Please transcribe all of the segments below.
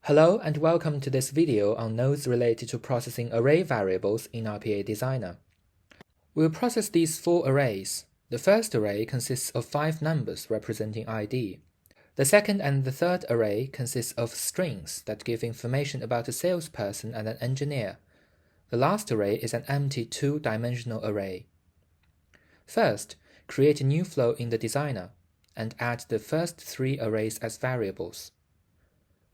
Hello and welcome to this video on nodes related to processing array variables in RPA Designer. We'll process these 4 arrays. The first array consists of 5 numbers representing ID. The second and the third array consists of strings that give information about a salesperson and an engineer. The last array is an empty 2-dimensional array. First, create a new flow in the designer and add the first 3 arrays as variables.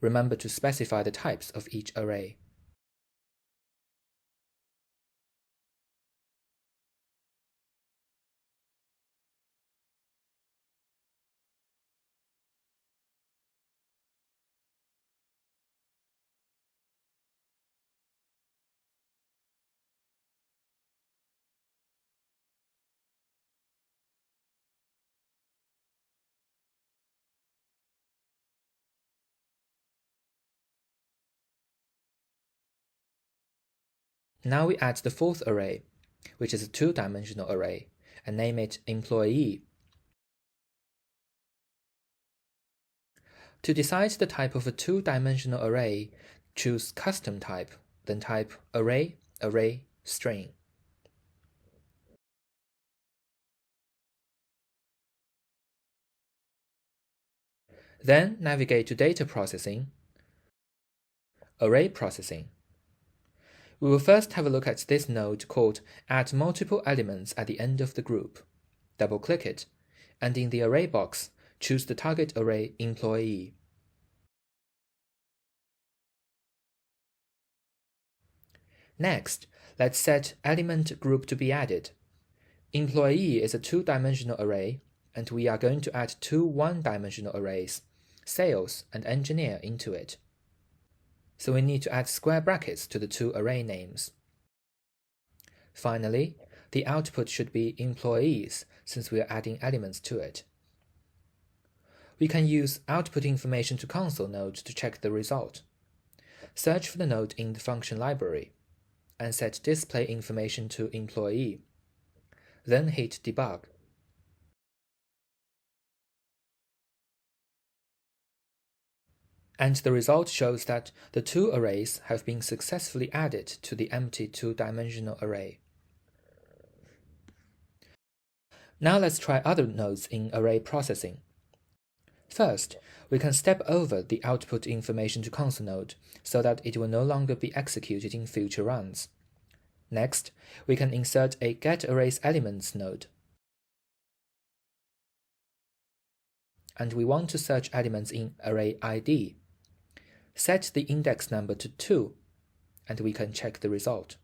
Remember to specify the types of each array. Now we add the fourth array, which is a 2-dimensional array, and name it employee. To decide the type of a 2-dimensional array, choose custom type, then type array, string. Then navigate to data processing, array processing. We will first have a look at this node called Add Multiple Elements at the end of the group. Double-click it, and in the array box, choose the target array employee. Next, let's set element group to be added. Employee is a 2-dimensional array, and we are going to add 2 1-dimensional arrays, sales and engineer, into it. So we need to add square brackets to the 2 array names. Finally, the output should be employees since we are adding elements to it. We can use output information to console node to check the result. Search for the node in the function library and set display information to employee. Then hit debug. And the result shows that the 2 arrays have been successfully added to the empty 2-dimensional array. Now let's try other nodes in array processing. First, we can step over the output information to console node so that it will no longer be executed in future runs. Next, we can insert a getArraysElements node. And we want to search elements in array ID. Set the index number to 2, and we can check the result.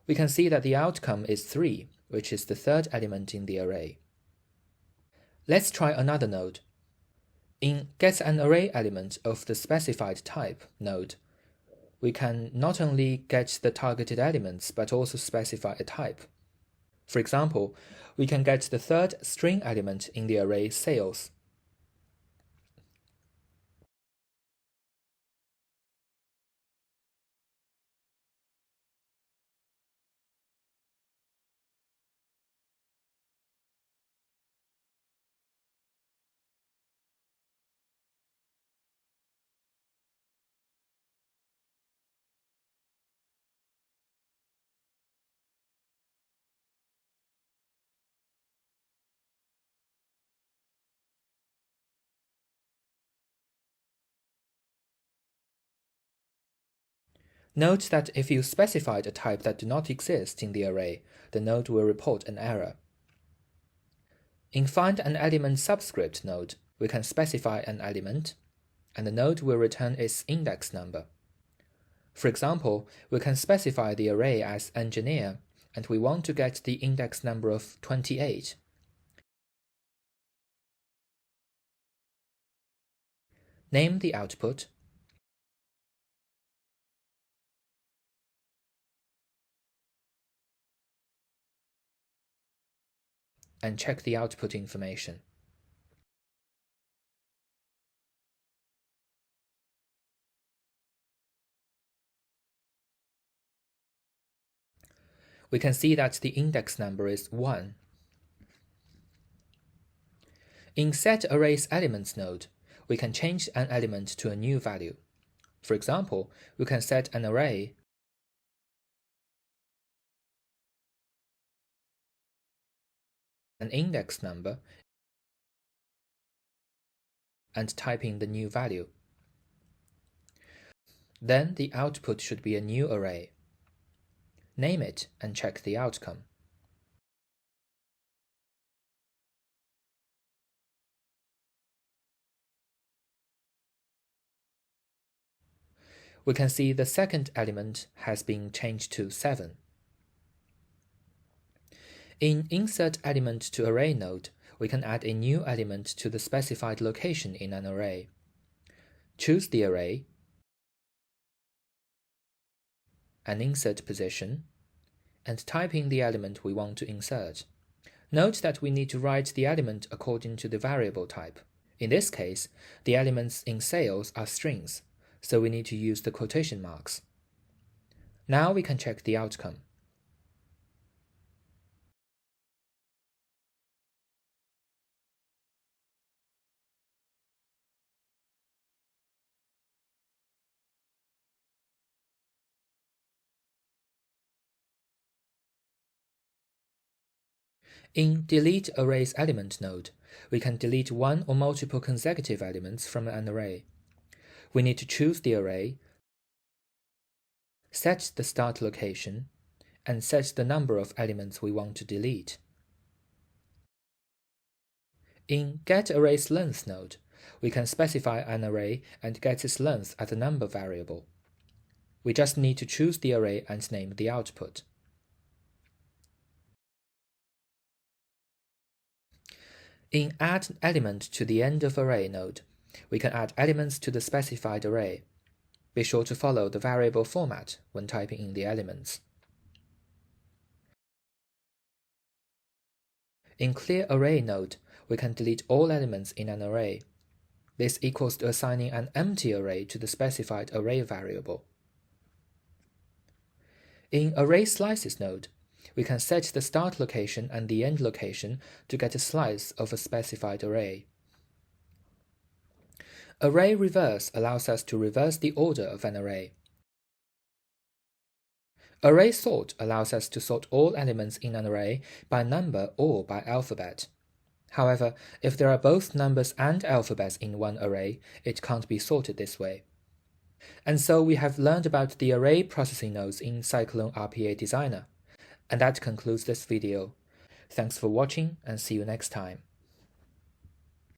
We can see that the outcome is 3, which is the third element in the array. Let's try another node. In getAnArrayElement of the specified type node, we can not only get the targeted elements but also specify a type. For example, we can get the third string element in the array sales. Note that if you specified a type that do not exist in the array, the node will report an error. In findAnElement Subscript node, we can specify an element, and the node will return its index number. For example, we can specify the array as engineer, and we want to get the index number of 28. Name the output, and check the output information. We can see that the index number is 1. In setArraysElements node, we can change an element to a new value. For example, we can set an array an index number and type in the new value. Then the output should be a new array. Name it and check the outcome. We can see the second element has been changed to 7. In InsertElementToArray node, we can add a new element to the specified location in an array. Choose the array, an insert position, and type in the element we want to insert. Note that we need to write the element according to the variable type. In this case, the elements in sales are strings, so we need to use the quotation marks. Now we can check the outcome. In DeleteArraysElement node, we can delete one or multiple consecutive elements from an array. We need to choose the array, set the start location, and set the number of elements we want to delete. In getArraysLength node, we can specify an array and get its length as a number variable. We just need to choose the array and name the output. In AddElementToTheEndOfArray node, we can add elements to the specified array. Be sure to follow the variable format when typing in the elements. In ClearArray node, we can delete all elements in an array. This equals to assigning an empty array to the specified array variable. In ArraySlices node, we can set the start location and the end location to get a slice of a specified array. Array reverse allows us to reverse the order of an array. Array sort allows us to sort all elements in an array by number or by alphabet. However, if there are both numbers and alphabets in one array, it can't be sorted this way. And so we have learned about the array processing nodes in Cyclone RPA Designer. And that concludes this video. Thanks for watching and see you next time.